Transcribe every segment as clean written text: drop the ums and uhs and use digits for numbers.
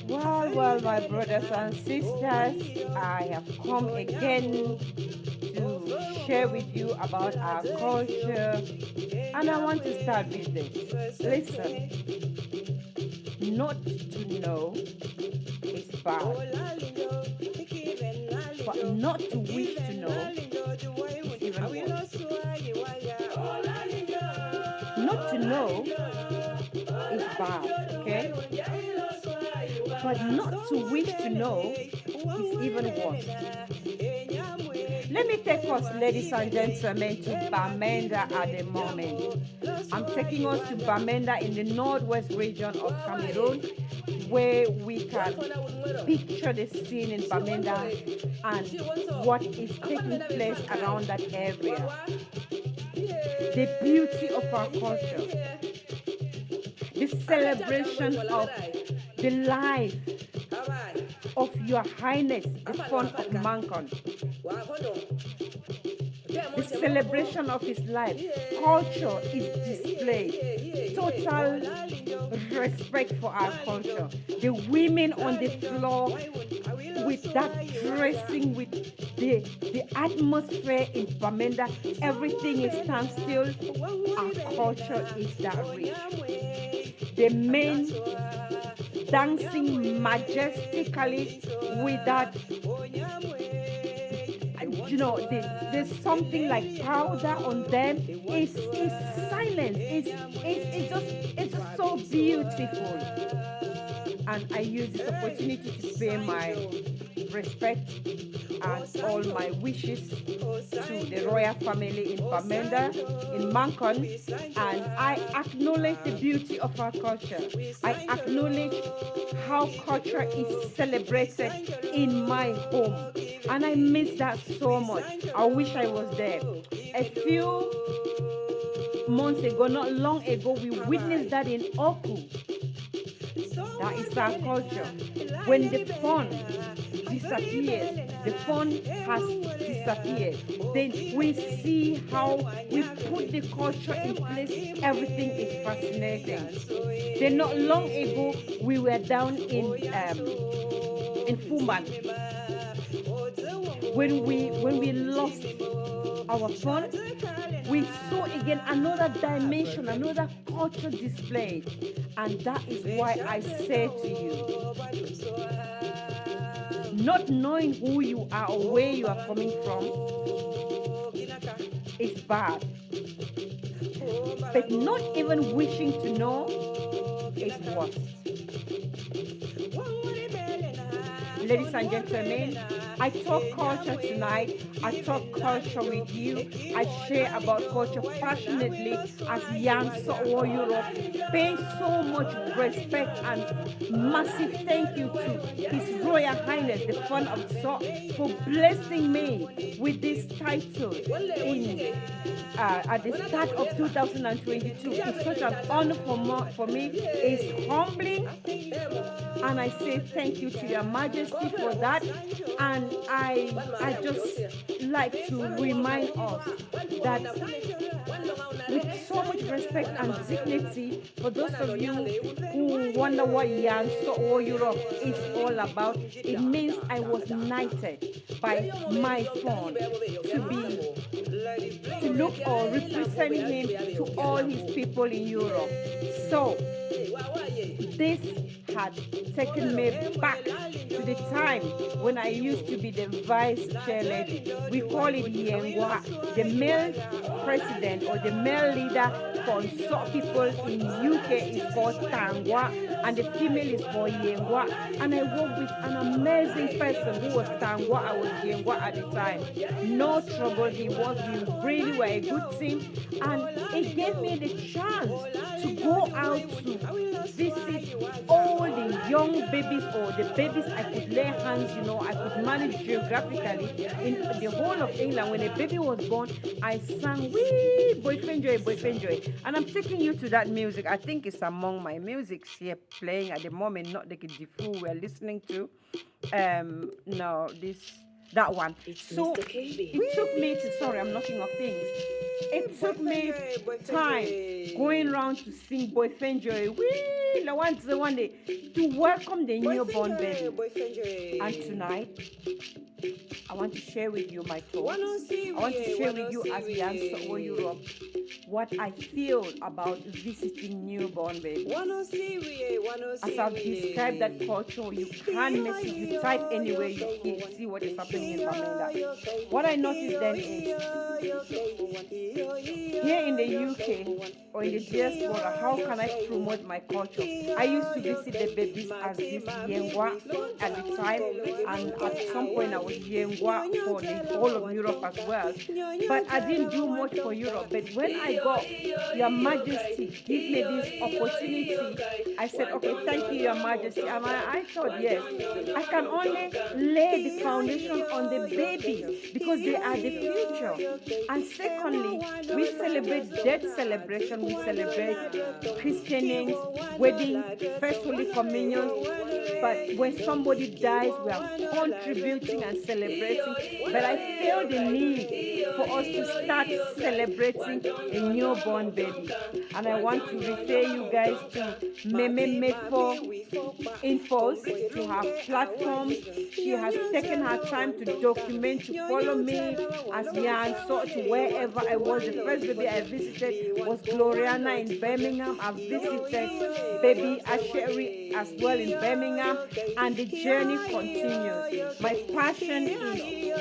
Well, my brothers and sisters, I have come again to share with you about our culture, and I want to start with this. Listen, not to know is bad, but not to wish to know is even worse. Not to know is bad, okay? But not to wish to know is even worse. Let me take us, ladies and gentlemen, to Bamenda at the moment. I'm taking us to Bamenda in the northwest region of Cameroon, where we can picture the scene in Bamenda and what is taking place around that area. The beauty of our culture, the celebration of the life of Your Highness, the Son of Mankind, the celebration of his life. Culture is displayed. Total respect for our culture. The women on the floor with that dressing, with the atmosphere in Bamenda, everything is standstill. Our culture is that rich. The men dancing majestically with that, there's something like powder on them. It's silent. It's just so beautiful. And I use this opportunity to pay my respect and all my wishes to the royal family in Bamenda, in Mancon, and I acknowledge the beauty of our culture. I acknowledge how culture is celebrated in my home, and I miss that so much. I wish I was there. A few months ago, not long ago, we witnessed that in Oku. That is our culture. When the fun disappears, the fun has disappeared. Then we see how we put the culture in place. Everything is fascinating. Then not long ago, we were down in Fuman. When we lost our fun, we saw again another dimension, another culture displayed. And that is why I say to you, not knowing who you are or where you are coming from is bad. But not even wishing to know is worse. Ladies and gentlemen, I talk culture tonight. I talk culture with you. I share about culture passionately as Yaa Europe. Pay so much respect and massive thank you to His Royal Highness, the Son of So, for blessing me with this title at the start of 2022. It's such an honor for me. It's humbling. And I say thank you to Your Majesty for that. And I just like to remind us that with so much respect and dignity, for those of you who wonder what Yaa Europe is all about, it means I was knighted by my phone to look or represent him to all his people in Europe. So this had taken me back to the time when I used to be the vice chair lady. We call it Yengwa. The male president or the male leader for some people in UK is called Tangwa, and the female is called Yengwa. And I worked with an amazing person who was Tangwa. I was Yengwa at the time. No trouble. We really were a good team, and it gave me the chance to go out to visit all the young babies or the babies I could lay hands, I could manage geographically in the whole of England. When a baby was born, I sang, wee, boyfriend joy, boyfriend joy. And I'm taking you to that music. I think it's among my musics here playing at the moment, not the fool we're listening to. No, that one. So it took me to, sorry, I'm knocking off things. It took me time going around to sing boyfriend joy, wee, the ones the one day to welcome the newborn baby. And tonight, I want to share with you my thoughts. I want to share with you as Yaa Europe what I feel about visiting newborn babies. As I've described that culture, you can't miss it. You type anywhere, you see what is happening in Bamenda. What I noticed then is, here in the UK or in the diaspora, how can I promote my culture? I used to visit the babies as this Yengwa at the time, and at some point I was Yengwa for the whole of Europe as well. But I didn't do much for Europe. But when I got Your Majesty give me this opportunity, I said, okay, thank you, Your Majesty. And I thought, yes, I can only lay the foundation on the babies because they are the future. And secondly, we celebrate death celebration, we celebrate christenings, wedding, first Holy Communion. But when somebody dies, we are contributing and celebrating. But I feel the need for us to start celebrating a newborn baby. And I want to refer you guys to Mefo Infos, to her platforms. She has taken her time to document, to follow me as Yaa so to wherever I was. The first baby I visited was Gloriana in Birmingham. I visited baby Asheri as well in Birmingham, and the journey continues. My passion is,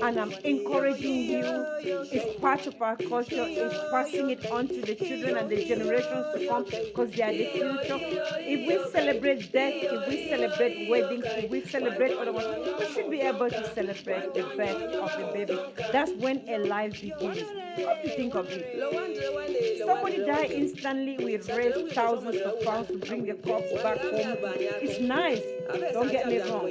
and I'm encouraging you, it's part of our culture, it's passing it on to the children and the generations to come, because they are the future. If we celebrate death, if we celebrate weddings, if we celebrate other ones, we should be able to celebrate the birth of the baby. That's when a life begins. What do you think of it? Somebody died instantly, we raised thousands of pounds to bring the corpse back home. It's nice, don't get me wrong.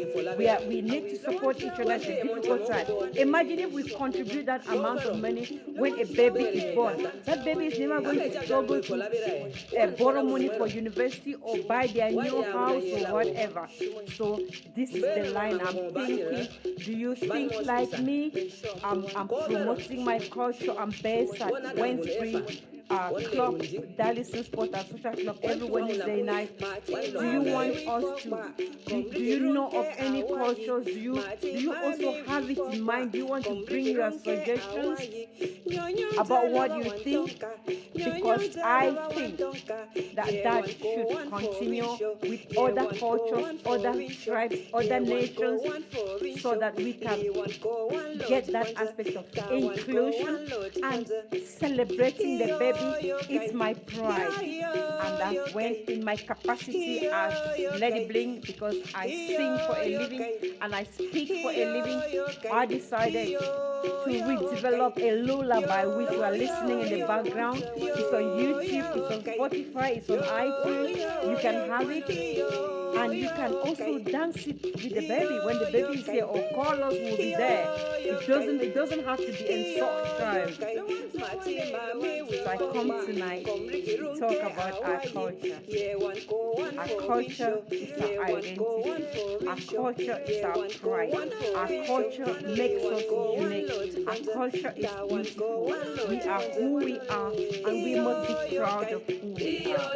We need to support each other at a difficult time. Imagine if we contribute that amount of money when a baby is born. That baby is never going to struggle to borrow money for university or buy their new house or whatever. So this is the line I'm thinking. Do you think like me? I'm promoting my culture. I'm based at Wednesbury Club, Darlison Sport and Social Club every Wednesday night. Do you want us to? Do you know of any cultures? Do you also have it in mind? Do you want to bring your suggestions about what you think? Because I think that should continue with other cultures, other tribes, other nations, so that we can get that aspect of inclusion and celebrating the baby. It's my pride, and that's when, in my capacity as Lady Bling, because I sing for a living and I speak for a living, I decided to redevelop a lullaby which you are listening in the background. It's on YouTube, it's on Spotify, it's on iTunes. You can have it, and you can also dance it with the baby. When the baby is here, or call us, will be there. It doesn't have to be in short time. So I come tonight to talk about our culture. Our culture is our identity. Our culture is our pride. Our culture makes us unique. Our culture is beautiful. We are who we are, and we must be proud of who we are.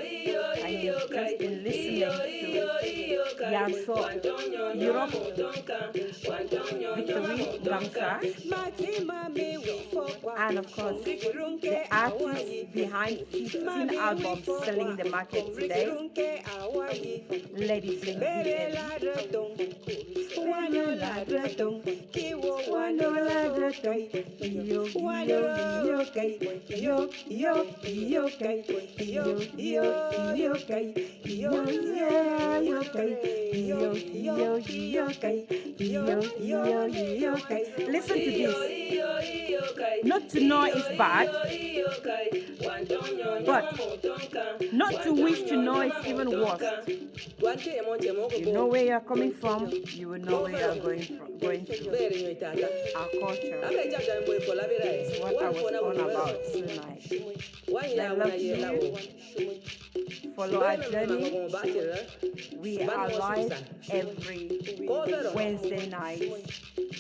And you've just been listening to Yaa Europe, Victory Gamsa, and of course the artist behind 15 albums selling in the market today, Lady Bling. Listen to this. Not to know is bad, but not to wish to know is even worse. You know where you are coming from, you will know where you are going to. Our culture is what I was on about tonight. I love you. Follow our journey. We are live every Wednesday night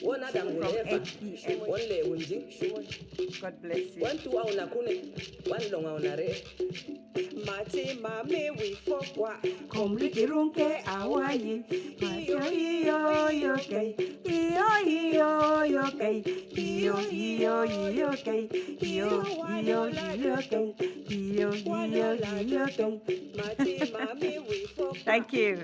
from 8 p.m. God bless you. Mati mami we fokwa. Komlikirunke awayi. Iyo iyo kay. Iyo kay. Iyo kay. Iyo kay. Iyo kay. Mati mami we fokwa. Thank you.